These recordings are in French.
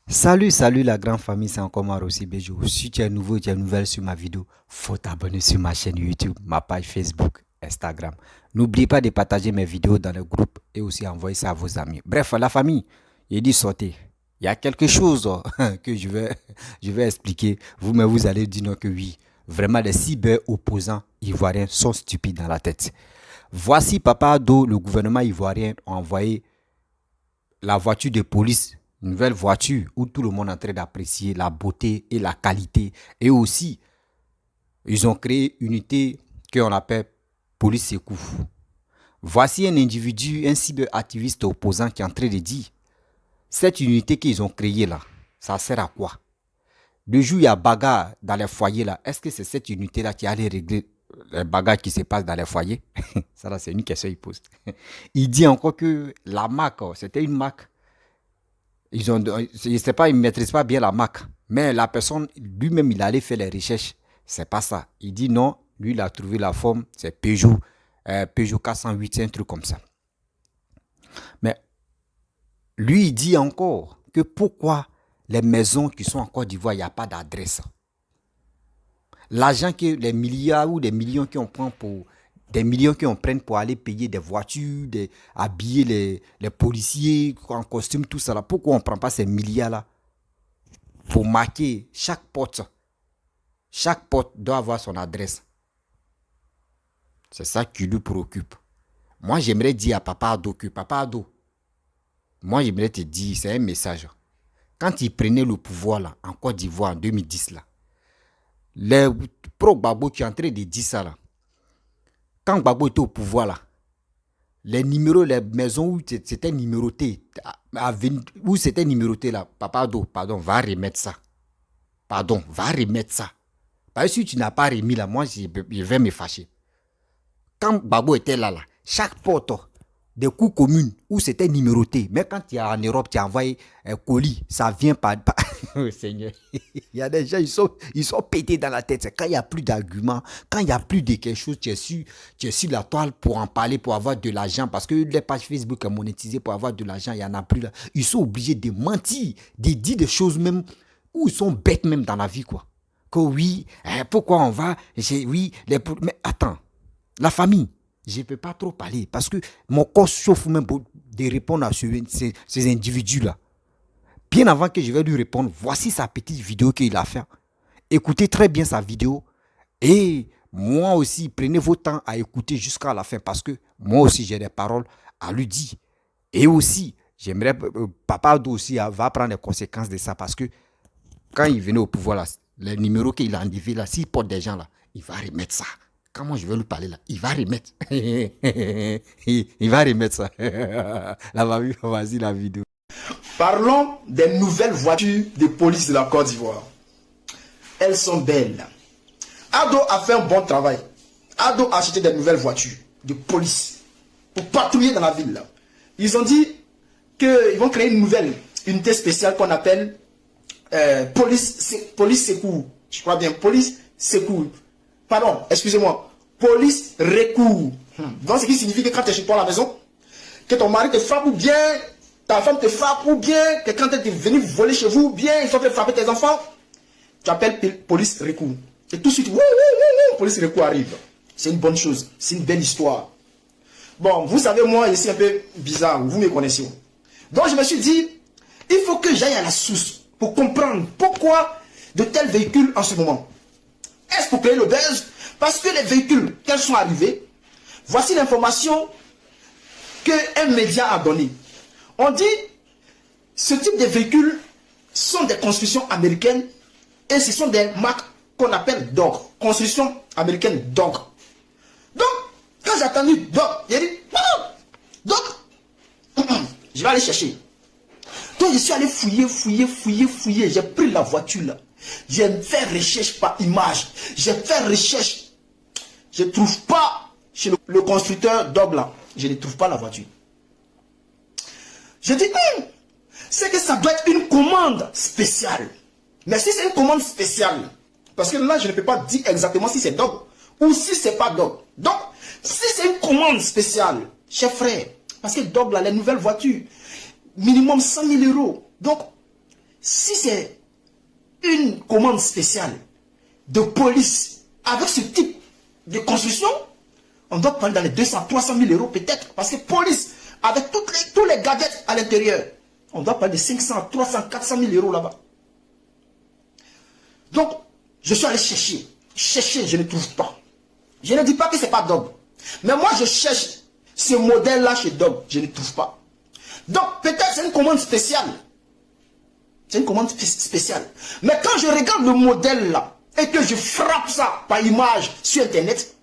Salut la grande famille, c'est encore moi Rossi Bejo. Si tu es nouveau, tu es nouvelle sur ma vidéo, faut t'abonner sur ma chaîne YouTube, ma page Facebook, Instagram. N'oubliez pas de partager mes vidéos dans le groupe et aussi envoyer ça à vos amis. Bref, la famille, il dit sortez. Il y a quelque chose que je vais expliquer. Mais vous allez dire non que oui. Vraiment, les cyber opposants ivoiriens sont stupides dans la tête. Voici Papa Ado, le gouvernement ivoirien a envoyé la voiture de police, une nouvelle voiture où tout le monde est en train d'apprécier la beauté et la qualité. Et aussi, ils ont créé une unité qu'on appelle police secours. Voici un individu, un cyberactiviste opposant qui est en train de dire, cette unité qu'ils ont créée là, ça sert à quoi? Le jour où il y a bagarre dans les foyers là, est-ce que c'est cette unité là qui allait régler les bagarres qui se passent dans les foyers? Ça là, c'est une question qu'il pose. Il dit encore que la marque, c'était une marque. Je ne sais pas, ils ne maîtrisent pas bien la marque. Mais la personne, lui-même, il allait faire les recherches. C'est pas ça. Il dit non, lui, il a trouvé la forme, c'est Peugeot. Peugeot 408, c'est un truc comme ça. Mais lui, il dit encore que pourquoi les maisons qui sont en Côte d'Ivoire, il n'y a pas d'adresse. L'argent que les milliards ou des millions qu'on prend pour des millions qu'on prenne pour aller payer des voitures, habiller les policiers en costume, tout ça là. Pourquoi on ne prend pas ces milliards là pour marquer chaque porte? Chaque porte doit avoir son adresse. C'est ça qui lui préoccupe. Moi, j'aimerais dire à Papa Ado que Papa Ado, moi, j'aimerais te dire, c'est un message. Quand il prenait le pouvoir là, en Côte d'Ivoire en 2010 là, les pro-Gbagbo qui sont en train de dire ça là, quand Gbagbo était au pouvoir là, les numéros, les maisons où c'était numéroté, où c'était numéroté là, Papa Ado, pardon, va remettre ça. Pardon, va remettre ça. Parce que si tu n'as pas remis là, moi, je vais me fâcher. Quand Gbagbo était là, chaque porte des cours communes où c'était numéroté, mais quand tu es en Europe, tu envoies un colis, ça vient par... Oh, Seigneur, il y a des gens, ils sont pétés dans la tête. Quand il n'y a plus d'arguments, quand il n'y a plus de quelque chose, tu es sur la toile pour en parler, pour avoir de l'argent, parce que les pages Facebook sont monétisées pour avoir de l'argent, il n'y en a plus là. Ils sont obligés de mentir, de dire des choses même où ils sont bêtes même dans la vie, quoi. Que oui, pourquoi on va, oui, mais attends, la famille, je ne peux pas trop parler parce que mon corps chauffe même pour de répondre à ces individus-là. Bien avant que je vais lui répondre, voici sa petite vidéo qu'il a fait. Écoutez très bien sa vidéo et moi aussi, prenez vos temps à écouter jusqu'à la fin parce que moi aussi, j'ai des paroles à lui dire. Et aussi, j'aimerais, Papa Ado aussi va prendre les conséquences de ça parce que quand il venait au pouvoir, là, les numéros qu'il a enlevés, là, s'il porte des gens là, il va remettre ça. Quand moi je vais lui parler là, il va remettre. Il va remettre ça. Là, vas-y la vidéo. Parlons des nouvelles voitures de police de la Côte d'Ivoire. Elles sont belles. Ado a fait un bon travail. Ado a acheté des nouvelles voitures de police pour patrouiller dans la ville. Là. Ils ont dit qu'ils vont créer une nouvelle unité spéciale qu'on appelle police secours. Je crois bien, police secours. Pardon, excusez-moi. Police recours. Donc, ce qui signifie que quand tu es chez toi à la maison, que ton mari te frappe ou bien ta femme te frappe ou bien que quand elle est venue voler chez vous, ou bien il faut te frapper tes enfants, tu appelles police recours. Et tout de suite, police recours arrive. C'est une bonne chose. C'est une belle histoire. Bon, vous savez, moi, je suis un peu bizarre. Vous me connaissez. Donc, je me suis dit, il faut que j'aille à la source pour comprendre pourquoi de tels véhicules en ce moment. Est-ce pour créer le buzz? Parce que les véhicules, quand ils sont arrivés, voici l'information qu'un média a donnée. On dit, ce type de véhicules sont des constructions américaines et ce sont des marques qu'on appelle DOG. Construction américaine DOG. Donc, quand j'ai entendu DOG, j'ai dit, DOG, je vais aller chercher. Donc, je suis allé fouiller. J'ai pris la voiture là. J'ai fait recherche par image. J'ai fait recherche. Je ne trouve pas chez le constructeur DOG là. Je ne trouve pas la voiture. Je dis, c'est que ça doit être une commande spéciale. Mais si c'est une commande spéciale, parce que là, je ne peux pas dire exactement si c'est DOG ou si c'est pas DOG. Donc, si c'est une commande spéciale, chers frères, parce que DOG, là, les nouvelles voitures, minimum 100 000 euros. Donc, si c'est une commande spéciale de police avec ce type de construction, on doit parler dans les 200, 300 000 euros peut-être. Parce que police, avec tous les gadgets à l'intérieur, on doit parler de 500, 300, 400 000 euros là-bas. Donc, je suis allé chercher. Chercher, je ne trouve pas. Je ne dis pas que ce n'est pas Dog. Mais moi, je cherche ce modèle-là chez Dog. Je ne trouve pas. Donc, peut-être c'est une commande spéciale. C'est une commande spéciale. Mais quand je regarde le modèle là, et que je frappe ça par image sur Internet,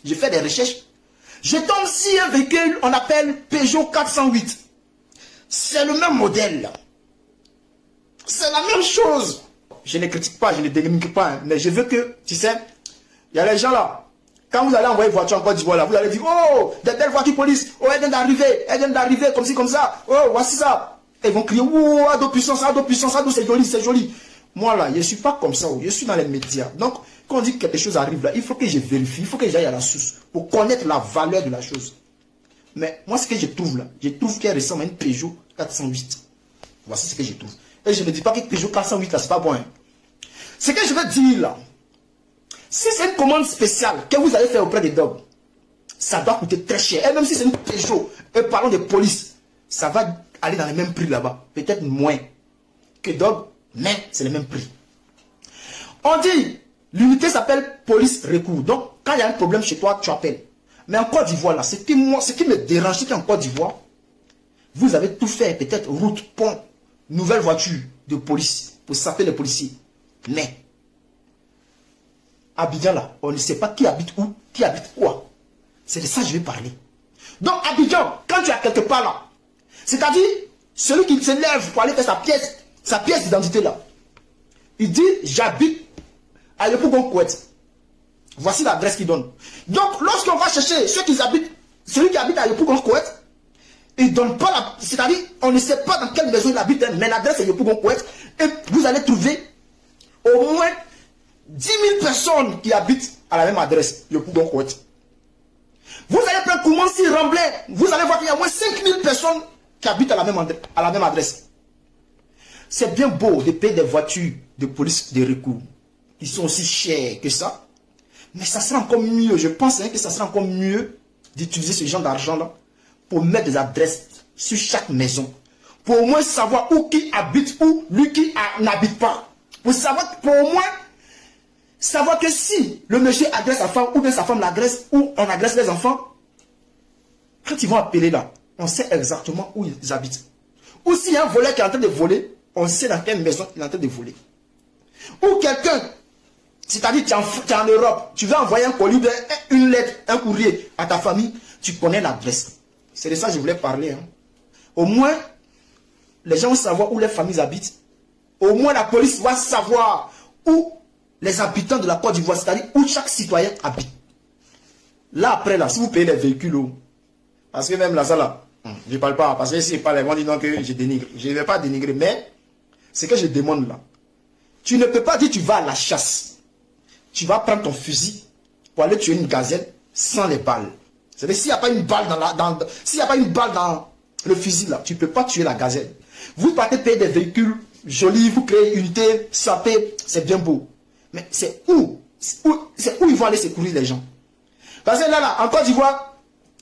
je fais des recherches, je tombe sur un véhicule, on appelle Peugeot 408. C'est le même modèle là. C'est la même chose. Je ne critique pas, je ne dénigre pas, hein, mais je veux que, tu sais, il y a les gens là, quand vous allez envoyer une voiture en Côte d'Ivoire là, vous allez dire, oh, des belles voitures police, oh, elle vient d'arriver, comme ci, comme ça, oh, voici ça. Et ils vont crier, oh, ado puissance, ado c'est joli, c'est joli. Moi là, je ne suis pas comme ça, je suis dans les médias. Donc, quand on dit que quelque chose arrive là, il faut que je vérifie, il faut que j'aille à la source pour connaître la valeur de la chose. Mais moi, ce que je trouve là, je trouve qu'elle ressemble à une Peugeot 408. Voici ce que je trouve. Et je ne dis pas que Peugeot 408 là, c'est pas bon. Hein. Ce que je veux dire là, si c'est une commande spéciale que vous allez faire auprès des Dog, ça doit coûter très cher. Et même si c'est une Peugeot, et parlons de police, ça va aller dans les mêmes prix là-bas. Peut-être moins que Dog, mais c'est le même prix. On dit, l'unité s'appelle police recours. Donc, quand il y a un problème chez toi, tu appelles. Mais en Côte d'Ivoire, là, ce qui me dérange, c'est qu'en Côte d'Ivoire, vous avez tout fait, peut-être route, pont, nouvelle voiture de police pour s'appeler les policiers. Mais, Abidjan là, on ne sait pas qui habite où, qui habite quoi. C'est de ça que je vais parler. Donc, Abidjan, quand tu es quelque part là, c'est-à-dire, celui qui se lève pour aller faire sa pièce d'identité là, il dit, j'habite à Yopougon-Kouet. Voici l'adresse qu'il donne. Donc, lorsqu'on va chercher celui qui habite à Yopougon-Kouet, il ne donne pas la... C'est-à-dire, on ne sait pas dans quelle maison il habite, mais l'adresse est Yopougon-Kouet. Et vous allez trouver au moins 10 000 personnes qui habitent à la même adresse, Yopougon-Kouet. Vous allez prendre Koumansi, Remblai, vous allez voir qu'il y a au moins 5 000 personnes qui habitent à la même adresse. C'est bien beau de payer des voitures de police de recours qui sont aussi chères que ça. Mais ça sera encore mieux, je pense que ça sera encore mieux d'utiliser ce genre d'argent-là pour mettre des adresses sur chaque maison. Pour au moins savoir où qui habite, où lui qui n'habite pas. Pour au moins savoir que si le monsieur adresse sa femme ou bien sa femme l'adresse ou on adresse les enfants, quand ils vont appeler là, on sait exactement où ils habitent. Ou s'il y a un voleur qui est en train de voler, on sait dans quelle maison il est en train de voler. Ou quelqu'un, c'est-à-dire tu es en Europe, tu veux envoyer un colis, une lettre, un courrier à ta famille, tu connais l'adresse. C'est de ça que je voulais parler. Hein. Au moins, les gens vont savoir où les familles habitent. Au moins, la police va savoir où les habitants de la Côte d'Ivoire, c'est-à-dire où chaque citoyen habite. Là, après, là, si vous payez les véhicules, parce que même là, ça là, je ne parle pas, parce que si je parle, ils vont dire non que je dénigre. Je ne vais pas dénigrer, mais ce que je demande là, tu ne peux pas dire tu vas à la chasse. Tu vas prendre ton fusil pour aller tuer une gazelle sans les balles. C'est-à-dire, s'il n'y a pas une balle s'il n'y a pas une balle dans le fusil là, tu ne peux pas tuer la gazelle. Vous partez payer des véhicules jolis, vous créez une unité, sapez, c'est bien beau. Mais c'est où ils vont aller secourir les gens. Parce que là, en Côte d'Ivoire,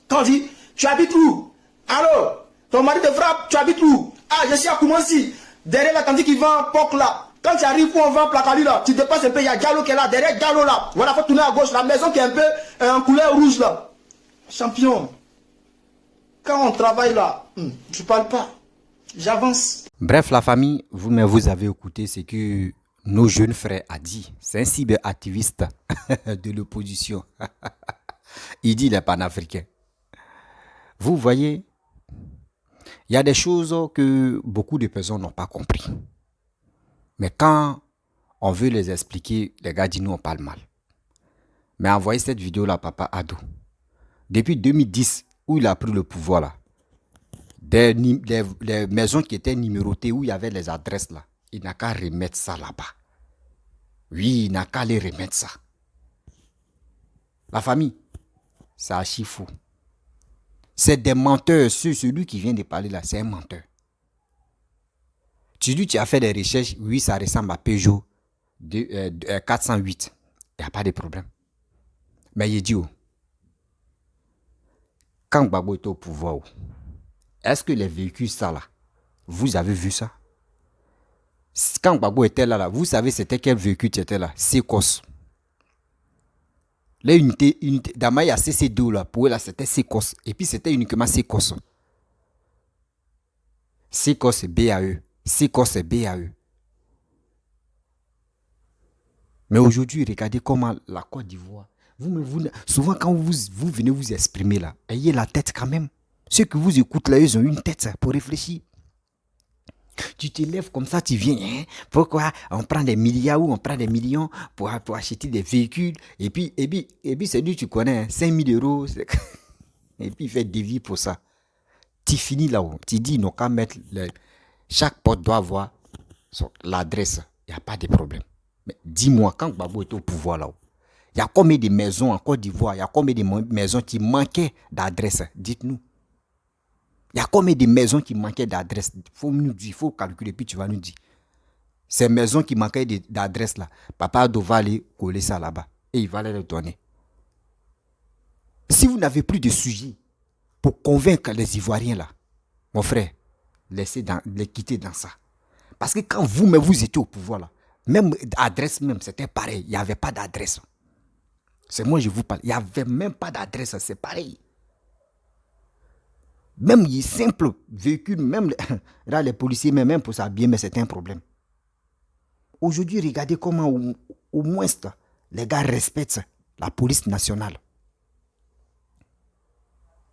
quand on dit, tu habites où? Alors, ton mari te frappe, tu habites où? Ah, je suis à Koumansi. Derrière là, tandis qu'il vend Pok là. Quand tu arrives où on vend Placali là, tu dépasses un peu, il y a Gallo qui est là, derrière Gallo là. Voilà, faut tourner à gauche, la maison qui est un peu en couleur rouge là. Champion, quand on travaille là, je parle pas, j'avance. Bref, la famille, vous avez écouté ce que nos jeunes frères a dit. C'est un cyberactiviste de l'opposition. Il dit les panafricains. Vous voyez, il y a des choses que beaucoup de personnes n'ont pas compris. Mais quand on veut les expliquer, les gars disent nous on parle mal. Mais envoyez cette vidéo là, Papa Ado. Depuis 2010, où il a pris le pouvoir là, les maisons qui étaient numérotées, où il y avait les adresses là, il n'a qu'à remettre ça là-bas. Oui, il n'a qu'à les remettre ça. La famille, c'est archi fou. C'est des menteurs. Celui qui vient de parler là, c'est un menteur. Tu dis, tu as fait des recherches, oui, ça ressemble à Peugeot 408. Il n'y a pas de problème. Mais il dit, quand Gbagbo était au pouvoir, est-ce que les véhicules, ça là, vous avez vu ça? Quand Gbagbo était là, vous savez c'était quel véhicule qui était là? Secos. Les unités, d'abord il y a CC2 là, pour eux là c'était Secos. Et puis c'était uniquement Secos. Secos c'est BAE. Secos c'est BAE. Mais aujourd'hui, regardez comment la Côte d'Ivoire, souvent quand vous venez vous exprimer là, ayez la tête quand même. Ceux qui vous écoutent là, ils ont une tête pour réfléchir. Tu te lèves comme ça, tu viens. Hein? Pourquoi on prend des milliards ou on prend des millions pour acheter des véhicules. Et puis c'est lui, tu connais, 5 000 euros. Et puis il fait des vies pour ça. Tu finis là-haut. Tu dis, non, qu'à mettre. Chaque porte doit avoir l'adresse. Il n'y a pas de problème. Mais dis-moi, quand Gbagbo était au pouvoir là-haut, il y a combien de maisons en Côte d'Ivoire? Il y a combien de maisons qui manquaient d'adresse? Dites-nous. Il y a combien de maisons qui manquaient d'adresse? Il faut calculer, puis tu vas nous dire. Ces maisons qui manquaient d'adresse là, Papa Ado va aller coller ça là-bas. Et il va les donner. Si vous n'avez plus de sujet pour convaincre les Ivoiriens là, mon frère, laissez les quitter dans ça. Parce que quand vous-même vous étiez au pouvoir là, même adresse même, c'était pareil. Il n'y avait pas d'adresse. C'est moi je vous parle. Il n'y avait même pas d'adresse, c'est pareil. Même les simples véhicules, même là, les policiers, même pour s'habiller, mais c'est un problème. Aujourd'hui, regardez comment au moins les gars respectent la police nationale.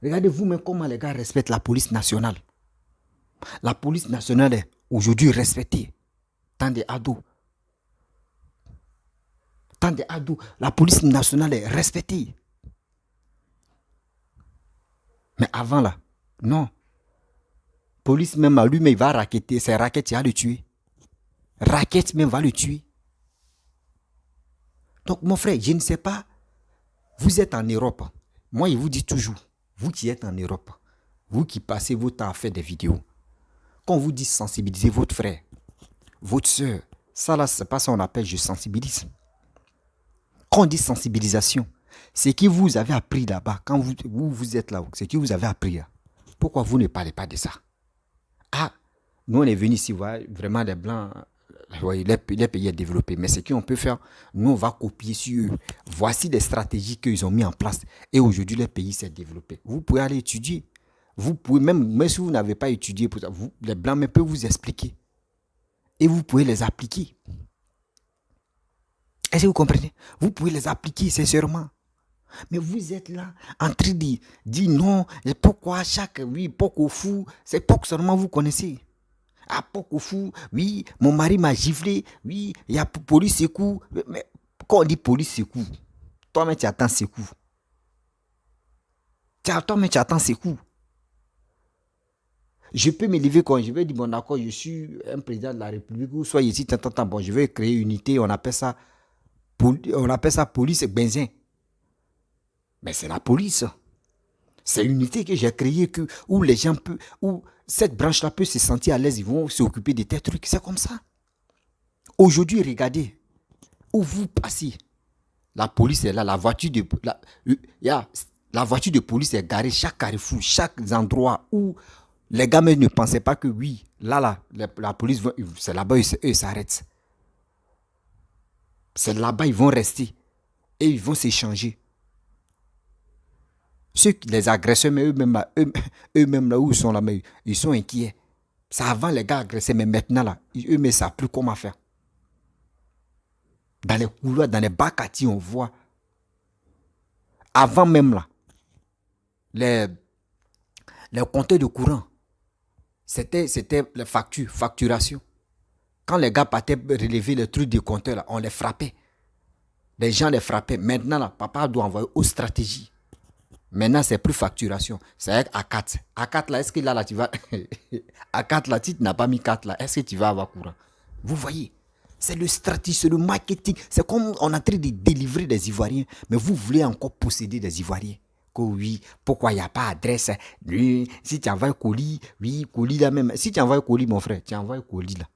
Regardez vous-même comment les gars respectent la police nationale. La police nationale est aujourd'hui respectée. Tant d'ados. La police nationale est respectée. Mais avant là, non. Police même à lui, mais il va raqueter. C'est raquette, il va le tuer. Raquette même va le tuer. Donc mon frère, je ne sais pas. Vous êtes en Europe. Moi, je vous dis toujours, vous qui êtes en Europe, vous qui passez votre temps à faire des vidéos, quand on vous dit sensibiliser votre frère, votre soeur, ça là, c'est pas ça qu'on appelle je sensibilise. Quand on dit sensibilisation, c'est que vous avez appris là-bas, quand vous êtes là, c'est que vous avez appris là. Pourquoi vous ne parlez pas de ça? Ah, nous on est venus ici, voir vraiment les Blancs, les pays développés, mais ce qu'on peut faire, nous on va copier sur eux. Voici les stratégies qu'ils ont mis en place et aujourd'hui les pays s'est développé. Vous pouvez aller étudier. Vous pouvez même si vous n'avez pas étudié pour ça, les Blancs mais peuvent vous expliquer. Et vous pouvez les appliquer. Est-ce que vous comprenez? Vous pouvez les appliquer sincèrement. Mais vous êtes là en train de dire non, pourquoi Poko Fou, c'est Poko seulement vous connaissez. Ah, Poko Fou, oui, mon mari m'a giflé, oui, il y a police secours. Mais quand on dit police secours, toi-même tu attends secours. Toi-même tu attends secours. Je peux me lever quand je vais dire, bon d'accord, je suis un président de la République, ou soit ici, bon, je vais créer une unité, on appelle ça police et benzin. Mais c'est la police. C'est une unité que j'ai créée où les gens peuvent, où cette branche-là peut se sentir à l'aise, ils vont s'occuper de tes trucs. C'est comme ça. Aujourd'hui, regardez, où vous passez, la police est là, la voiture de police est garée chaque carrefour, chaque endroit où les gars ne pensaient pas que oui, la police, c'est là-bas, eux, ils s'arrêtent. C'est là-bas, ils vont rester et ils vont s'échanger. Les agresseurs, mais eux-mêmes là où ils sont là, mais ils sont inquiets. Ça avant les gars agressés, mais maintenant là, eux ne savent plus comment faire. Dans les couloirs, dans les bacati, on voit. Avant même là, les compteurs de courant, c'était les facturation. Quand les gars partaient relever les trucs des compteurs là, on les frappait. Les gens les frappaient. Maintenant là, papa doit envoyer aux stratégies. Maintenant, c'est plus facturation. C'est avec A4. A4 là, est-ce que là tu vas... A4 là, si tu n'as pas mis 4 là, est-ce que tu vas avoir courant? Vous voyez, c'est le stratégie, c'est le marketing. C'est comme on est en train de délivrer des Ivoiriens. Mais vous voulez encore posséder des Ivoiriens. Que oui, pourquoi il n'y a pas d'adresse? Oui, si tu envoies un colis, oui, colis là même. Si tu envoies un colis, mon frère, tu envoies un colis là.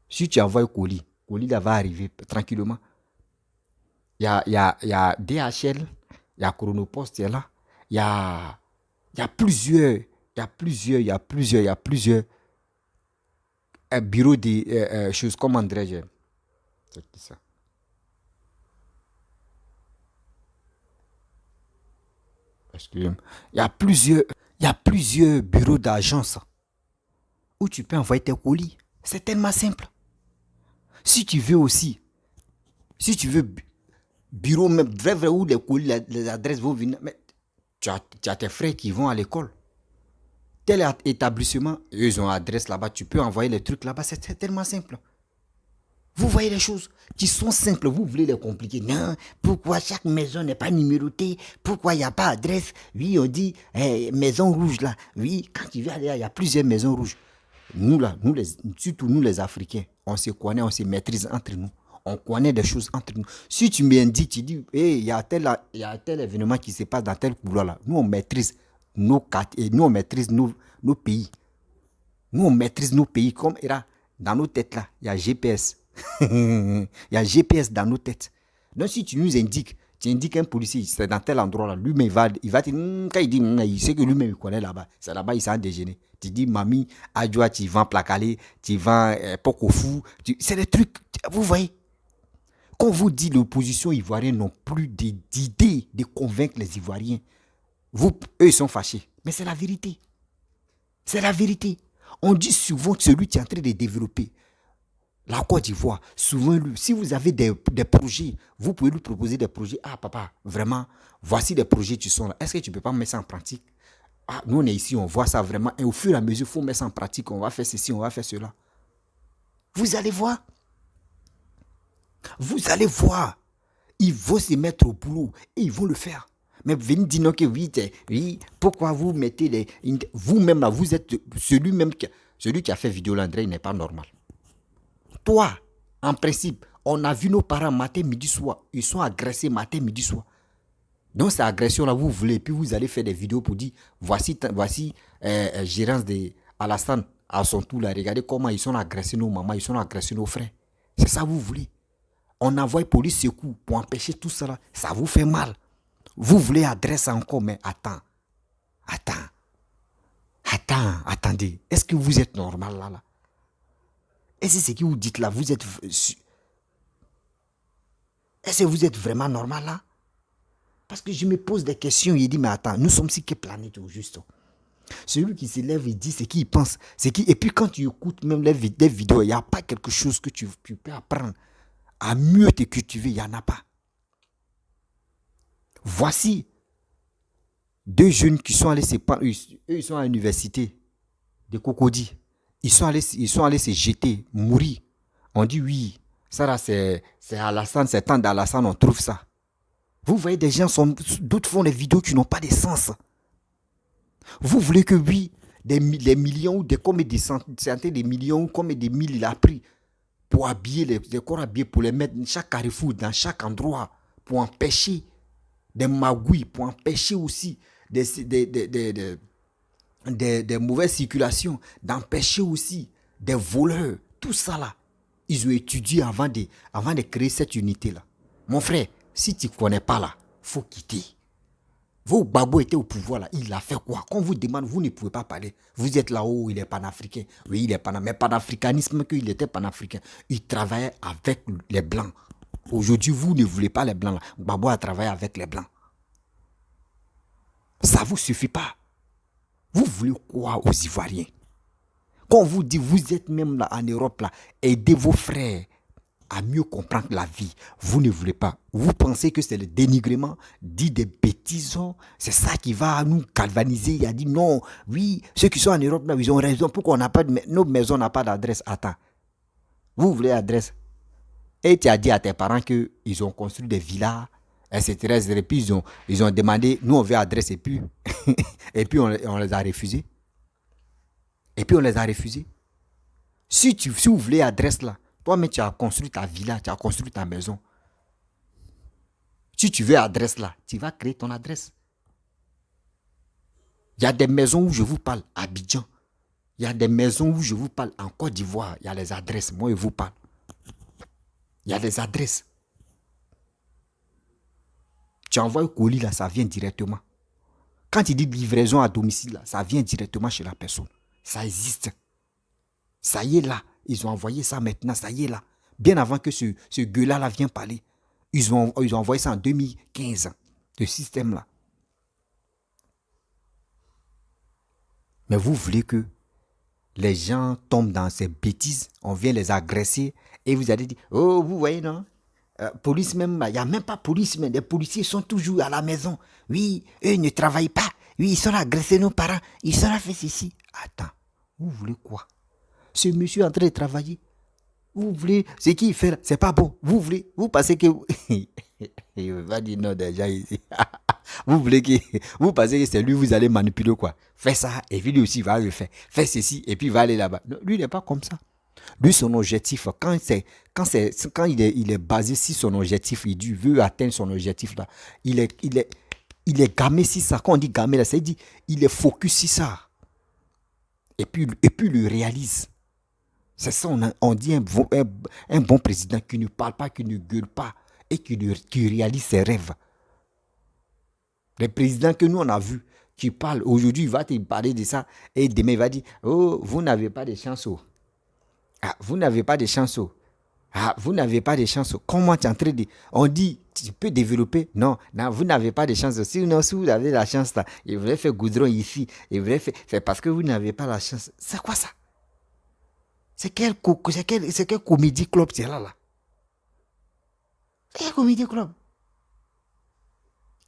Si tu envoies un colis là va arriver tranquillement. Il y a DHL, il y a Chronopost, il y a là. Il y a plusieurs, bureaux de choses, comment dirais-je? C'est qui ça? Excusez-moi. Il y a plusieurs bureaux d'agence où tu peux envoyer tes colis. C'est tellement simple. Si tu veux aussi, si tu veux bureau, même vrai, où les colis, les adresses vont venir, mais tu as tes frères qui vont à l'école. Tel établissement, eux, ils ont adresse là-bas, tu peux envoyer les trucs là-bas, c'est tellement simple. Vous voyez les choses qui sont simples, vous voulez les compliquer. Non, pourquoi chaque maison n'est pas numérotée? Pourquoi il n'y a pas d'adresse? Oui, on dit maison rouge là. Oui, quand tu vas aller, il y a plusieurs maisons rouges. Nous là, surtout nous les Africains, on se connaît, on se maîtrise entre nous. On connaît des choses entre nous. Si tu m'indiques, tu dis, il y a tel événement qui se passe dans tel couloir là. Nous, on maîtrise nos quartiers, nous, on maîtrise nos pays. Nous, on maîtrise nos pays comme là, dans nos têtes là, il y a GPS. Il y a GPS dans nos têtes. Donc, si tu nous indiques, tu indiques un policier, c'est dans tel endroit là, lui-même, il va te dire, quand il dit, il sait que lui-même, il connaît là-bas. C'est là-bas, il s'en déjeuner. Tu dis, mamie, adjoa, tu vends placalé, tu vends pokofou. C'est des trucs, vous voyez. Quand vous dites l'opposition ivoirienne n'ont plus d'idées de convaincre les Ivoiriens, eux, ils sont fâchés. Mais c'est la vérité. C'est la vérité. On dit souvent que celui qui est en train de développer la Côte d'Ivoire, souvent, si vous avez des projets, vous pouvez lui proposer des projets. Ah, papa, vraiment, voici des projets qui sont là. Est-ce que tu ne peux pas mettre ça en pratique? Ah, nous, on est ici, on voit ça vraiment. Et au fur et à mesure, il faut mettre ça en pratique. On va faire ceci, on va faire cela. Vous allez voir. Vous allez voir. Ils vont se mettre au boulot et ils vont le faire. Mais vous venez dire non que oui, pourquoi vous mettez les... Vous-même là, vous êtes celui qui a fait vidéo l'André, il n'est pas normal. Toi, en principe, on a vu nos parents matin, midi, soir. Ils sont agressés matin, midi, soir. Donc, cette agression-là, vous voulez, puis vous allez faire des vidéos pour dire, voici gérance de Alassane à son tour là. Regardez comment ils sont agressés nos mamans, ils sont agressés nos frères. C'est ça que vous voulez. On envoie police secours pour empêcher tout ça. Ça vous fait mal. Vous voulez adresse encore, mais attendez. Est-ce que vous êtes normal là? Est-ce que ce que vous dites là, est-ce que vous êtes vraiment normal là? Parce que je me pose des questions et il dit, mais attends, nous sommes sur quelle planète au juste? Celui qui se lève et dit ce qu'il pense. Et puis quand tu écoutes même les vidéos, il n'y a pas quelque chose que tu peux apprendre à mieux te cultiver, il n'y en a pas. Voici deux jeunes qui sont allés eux, ils sont à l'université de Cocody. Ils sont allés se jeter, mourir. On dit oui, ça là c'est Alassane, c'est temps d'Alassane, on trouve ça. Vous voyez, des gens, d'autres font des vidéos qui n'ont pas de sens. Vous voulez que oui, des millions, comme des centaines de millions, comme des mille il a pris pour habiller les corps habillés, pour les mettre dans chaque carrefour, dans chaque endroit, pour empêcher des magouilles, pour empêcher aussi des mauvaises circulations, d'empêcher aussi des voleurs. Tout ça là, ils ont étudié avant de créer cette unité-là. Mon frère, si tu ne connais pas là, il faut quitter. Vos Gbagbo était au pouvoir là, il a fait quoi? Quand on vous demande, vous ne pouvez pas parler. Vous êtes là-haut, il est panafricain. Oui, il est panafricain. Mais panafricanisme, qu'il était panafricain. Il travaillait avec les Blancs. Aujourd'hui, vous ne voulez pas les Blancs là. Gbagbo a travaillé avec les Blancs. Ça ne vous suffit pas. Vous voulez quoi aux Ivoiriens? Quand on vous dit, vous êtes même là en Europe là, aidez vos frères à mieux comprendre la vie. Vous ne voulez pas. Vous pensez que c'est le dénigrement, dit des bêtises. C'est ça qui va nous galvaniser. Il a dit non, oui, ceux qui sont en Europe, là, ils ont raison. Pourquoi on n'a pas nos maisons n'ont pas d'adresse? Attends. Vous voulez adresse? Et tu as dit à tes parents qu'ils ont construit des villas, etc. Et puis ils ont demandé, nous on veut adresse, et puis, et puis on les a refusés. Si vous voulez adresse là, toi-même, tu as construit ta villa, tu as construit ta maison. Si tu veux adresse là, tu vas créer ton adresse. Il y a des maisons où je vous parle, à Abidjan. Il y a des maisons où je vous parle en Côte d'Ivoire. Il y a les adresses. Moi, je vous parle. Il y a des adresses. Tu envoies un colis là, ça vient directement. Quand tu dis livraison à domicile là, ça vient directement chez la personne. Ça existe. Ça y est là. Ils ont envoyé ça maintenant. Ça y est là. Bien avant que ce gueule-là là vienne parler. Ils ont envoyé ça en 2015. Ce système-là. Mais vous voulez que les gens tombent dans ces bêtises, on vient les agresser et vous allez dire, oh, vous voyez, non? Police même, il n'y a même pas police, mais les policiers sont toujours à la maison. Oui, eux ne travaillent pas. Oui, ils sont là agresser nos parents. Ils sont là fait ceci. Attends, vous voulez quoi? Ce monsieur est en train de travailler. Vous voulez, ce qu'il fait là, c'est pas bon. Vous voulez, vous pensez que... Il va dire non déjà ici. Vous pensez que c'est lui, vous allez manipuler quoi? Fais ça, et puis lui aussi va le faire. Fais ceci, et puis il va aller là-bas. Non, lui, il n'est pas comme ça. Lui, son objectif, quand il est basé sur son objectif, il veut atteindre son objectif là, il est gamé sur ça. Quand on dit gamé là, ça dit, il est focus sur ça. Et puis il le réalise. C'est ça, on dit un bon président qui ne parle pas, qui ne gueule pas, et qui réalise ses rêves. Les présidents que nous on a vus, qui parlent, aujourd'hui il va te parler de ça, et demain il va dire, oh, vous n'avez pas de chance. Oh. Ah, vous n'avez pas de chance. Oh. Ah, vous n'avez pas de chance. Oh. Comment tu es en train de... On dit, tu peux développer. Non, non, vous n'avez pas de chance. Si vous avez la chance, là, il voulait faire goudron ici. Il voulait faire... C'est parce que vous n'avez pas la chance. C'est quoi ça? C'est quel comédie club c'est là? C'est quel comédie club?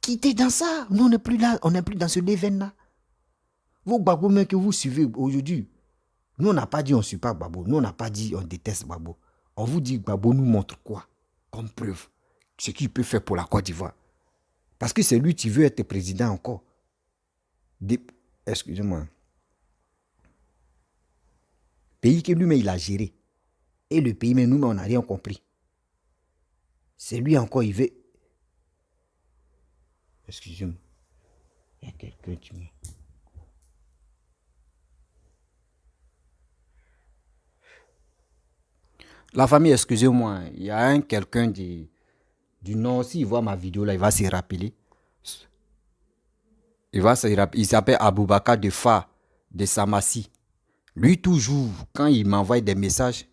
Qui était dans ça? Nous, on n'est plus là. On n'est plus dans ce événement-là. Vos babos même que vous suivez aujourd'hui, nous, on n'a pas dit on ne suit pas Gbagbo. Nous, on n'a pas dit on déteste Gbagbo. On vous dit Gbagbo nous montre quoi? Comme preuve. Ce qu'il peut faire pour la Côte d'Ivoire. Parce que c'est lui qui veut être président encore. Excusez-moi. Pays que lui-même, il a géré. Et le pays, mais nous, on n'a rien compris. C'est lui encore, il veut... Excusez-moi. Il y a quelqu'un qui me... La famille, excusez-moi, il y a quelqu'un du Nord, s'il voit ma vidéo là, il va se rappeler. Il s'appelle Aboubakar de Fa, de Samassi. Lui, toujours, quand il m'envoie des messages,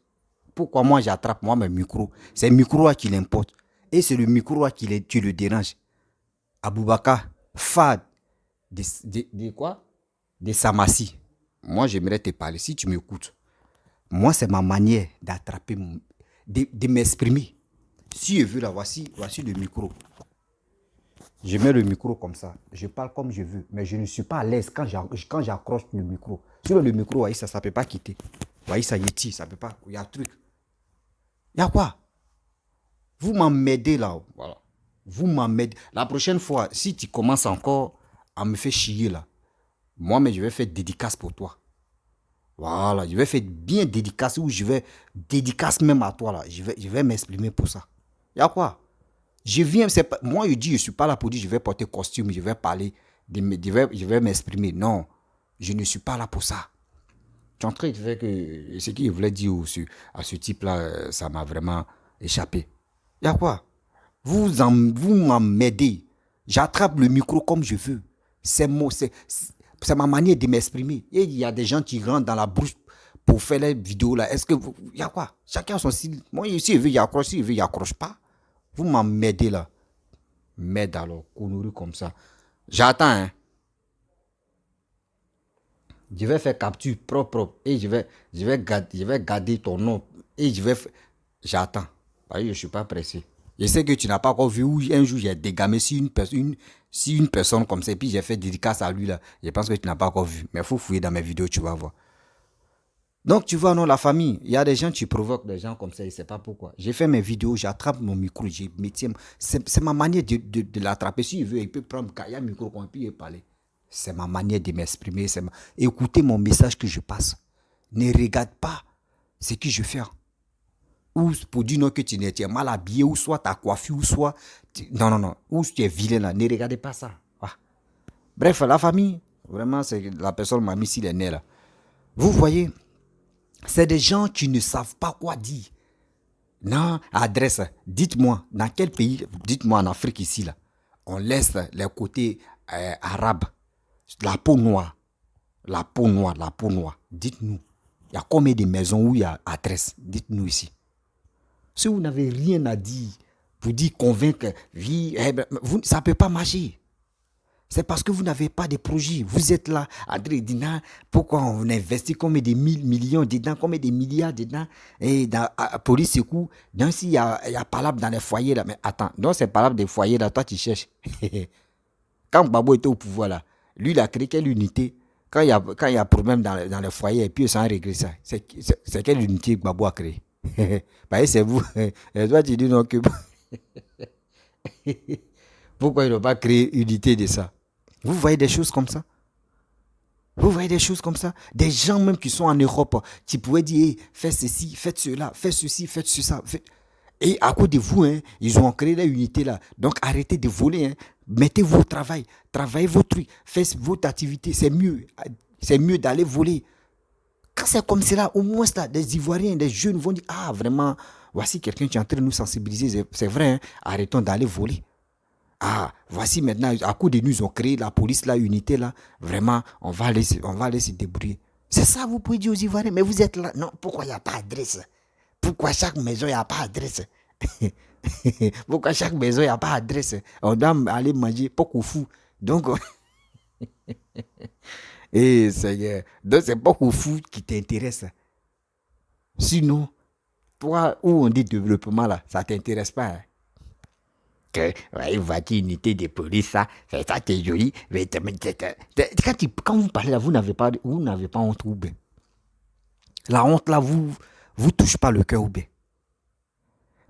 pourquoi moi j'attrape moi mes micros? C'est le micro qui l'importe. Et c'est le micro qui le dérange. Aboubakar, Fa, de quoi? De Samassi. Moi, j'aimerais te parler, si tu m'écoutes. Moi, c'est ma manière d'attraper, de m'exprimer. Si je veux là, voici le micro. Je mets le micro comme ça. Je parle comme je veux. Mais je ne suis pas à l'aise quand j'accroche le micro. Sur le micro, voyez, ça ne peut pas quitter. Voyez, ça y est, ça ne peut pas. Il y a un truc. Il y a quoi? Vous m'emmerdez là. Voilà. Vous m'emmerdez. La prochaine fois, si tu commences encore à me faire chier là, moi, mais je vais faire dédicace pour toi. Voilà, je vais faire bien dédicace ou je vais dédicace même à toi là. Je vais m'exprimer pour ça. Il y a quoi? Je viens, moi je dis, je ne suis pas là pour dire je vais porter costume, je vais parler, je vais m'exprimer. Non, je ne suis pas là pour ça. Tu es en train de faire que ce qu'il voulait dire à ce type-là, ça m'a vraiment échappé. Il y a quoi? Vous m'emmerdez. J'attrape le micro comme je veux. C'est ma manière de m'exprimer. Et il y a des gens qui rentrent dans la bouche pour faire les vidéos là. Est-ce que il y a quoi? Chacun a son style. Moi, si il veut, il accroche. S'il veut, il accroche pas. Vous m'emmerdez là. Merde alors, connerie comme ça. J'attends, hein. Je vais faire capture propre. Et je vais garder ton nom. Et j'attends. Parce que je ne suis pas pressé. Je sais que tu n'as pas encore vu où un jour j'ai dégamé sur une personne comme ça. Et puis j'ai fait dédicace à lui là. Je pense que tu n'as pas encore vu. Mais il faut fouiller dans mes vidéos, tu vas voir. Donc tu vois, non, la famille, il y a des gens qui provoquent des gens comme ça, je ne sais pas pourquoi. J'ai fait mes vidéos, j'attrape mon micro, c'est ma manière de l'attraper. S'il veut, il peut prendre un micro et puis parler. C'est ma manière de m'exprimer. Écoutez mon message que je passe. Ne regarde pas ce que je fais. Ou pour dire non que tu es mal habillé, ou soit ta coiffure, ou soit... Non. Ou tu es vilain là. Ne regardez pas ça. Ah. Bref, la famille, vraiment, c'est la personne m'a mis sur les nez là. Vous voyez, c'est des gens qui ne savent pas quoi dire. Non, adresse, dites-moi, dans quel pays, dites-moi en Afrique ici, là, on laisse les côtés arabes, la peau noire, la peau noire, la peau noire. Dites-nous, il y a combien de maisons où il y a adresse? Dites-nous ici. Si vous n'avez rien à dire, vous dites convaincre, oui, ça ne peut pas marcher. C'est parce que vous n'avez pas de projet. Vous êtes là, André Dina, pourquoi on investit combien de millions dedans, combien de milliards dedans, et dans la police secours, donc s'il y a palabre dans les foyers là, mais attends, donc c'est palabre des foyers là, toi tu cherches. Quand Babo était au pouvoir là, lui il a créé quelle unité? Quand il y a problème dans les foyers, et puis sans régler ça, c'est quelle unité que Babo a créé? Bah, c'est vous. Toi tu dis non que... Pourquoi il n'a pas créé unité de ça? Vous voyez des choses comme ça? Vous voyez des choses comme ça? Des gens même qui sont en Europe, qui pourraient dire, hey, faites ceci, faites cela, faites ceci, faites ça. Et à cause de vous, hein, ils ont créé la unité là. Donc arrêtez de voler. Hein. Mettez-vous au travail. Travaillez vos trucs. Faites votre activité. C'est mieux. C'est mieux d'aller voler. Quand c'est comme cela, au moins là, des Ivoiriens, des jeunes vont dire, ah vraiment, voici quelqu'un qui est en train de nous sensibiliser. C'est vrai, hein, arrêtons d'aller voler. Ah, voici maintenant, à coup de nous, ils ont créé la police, la unité là. Vraiment, on va aller se débrouiller. C'est ça, vous pouvez dire aux Ivoiriens, mais vous êtes là. Non, pourquoi il n'y a pas d'adresse? Pourquoi chaque maison, il n'y a pas d'adresse? Pourquoi chaque maison, il n'y a pas d'adresse? On doit aller manger beaucoup fou. Donc, et donc c'est beaucoup fou qui t'intéresse. Sinon, toi, où on dit développement là, ça ne t'intéresse pas. Hein? Que ouais, voiture unité de police, ça c'est joli. Mais quand vous parlez là, vous n'avez pas honte ou bien. La honte là, vous touche pas le cœur ou bien.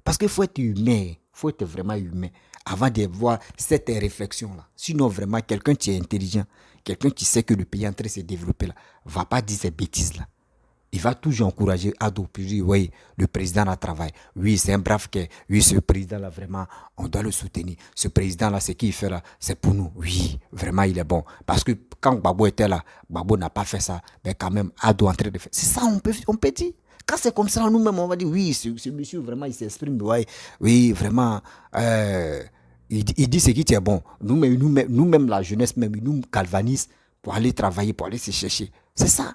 Parce qu'il faut être humain, il faut être vraiment humain avant de voir cette réflexion là. Sinon vraiment, quelqu'un qui est intelligent, quelqu'un qui sait que le pays est en train de se développer là, va pas dire ces bêtises là. Il va toujours encourager Ado, puis dire, oui, le président là travaille. Oui, c'est un brave qui. Oui, ce président là, vraiment, on doit le soutenir. Ce président là, ce qu'il fait là, c'est pour nous. Oui, vraiment, il est bon. Parce que quand Babo était là, Babo n'a pas fait ça. Mais quand même, Ado est en train de faire. C'est ça, on peut dire. Quand c'est comme ça, nous-mêmes, on va dire, oui, ce monsieur, vraiment, il s'exprime. Ouais, oui, vraiment, il dit ce qui est bon. Nous-mêmes, la jeunesse, même, il nous galvanise pour aller travailler, pour aller se chercher. C'est ça.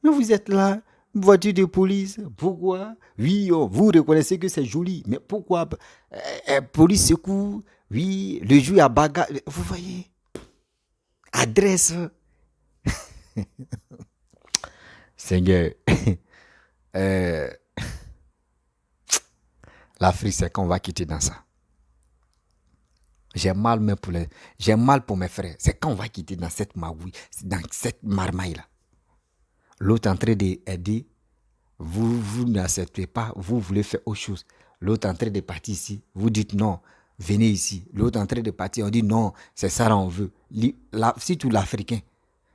Mais vous êtes là, voiture de police, pourquoi? Oui, oh, vous reconnaissez que c'est joli, mais pourquoi? Police secours, oui, le jour à bagarre, vous voyez? Adresse. Seigneur, l'Afrique, c'est qu'on va quitter dans ça. J'ai mal même j'ai mal pour mes frères. C'est quand on va quitter dans cette magouille, dans cette marmaille là. L'autre en train d'aider, vous n'acceptez pas, vous voulez faire autre chose. L'autre en train de partir ici, vous dites non, venez ici. L'autre en train de partir, on dit non, c'est ça qu'on veut. Surtout l'Africain,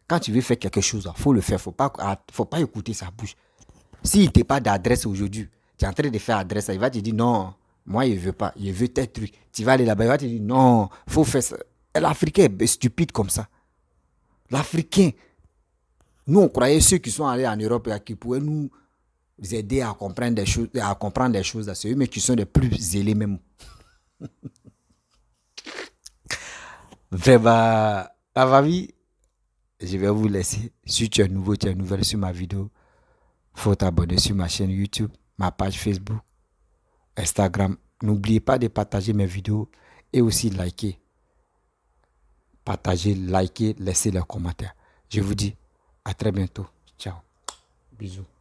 quand tu veux faire quelque chose, il faut le faire, faut pas écouter sa bouche. S'il n'a pas d'adresse aujourd'hui, tu es en train de faire adresse, il va te dire non, moi il ne veut pas, il veut tel truc. Tu vas aller là-bas, il va te dire non, il faut faire ça. L'Africain est stupide comme ça. L'Africain, nous, on croyait ceux qui sont allés en Europe et qui pouvaient nous aider à comprendre des choses, c'est eux, mais qui sont les plus zélés même. Vraiment, ma famille, je vais vous laisser. Si tu es nouveau, tu es nouvelle sur ma vidéo, il faut t'abonner sur ma chaîne YouTube, ma page Facebook, Instagram. N'oubliez pas de partager mes vidéos et aussi liker. Partagez, liker, laissez les commentaires. Je vous dis à très bientôt. Ciao. Bisous.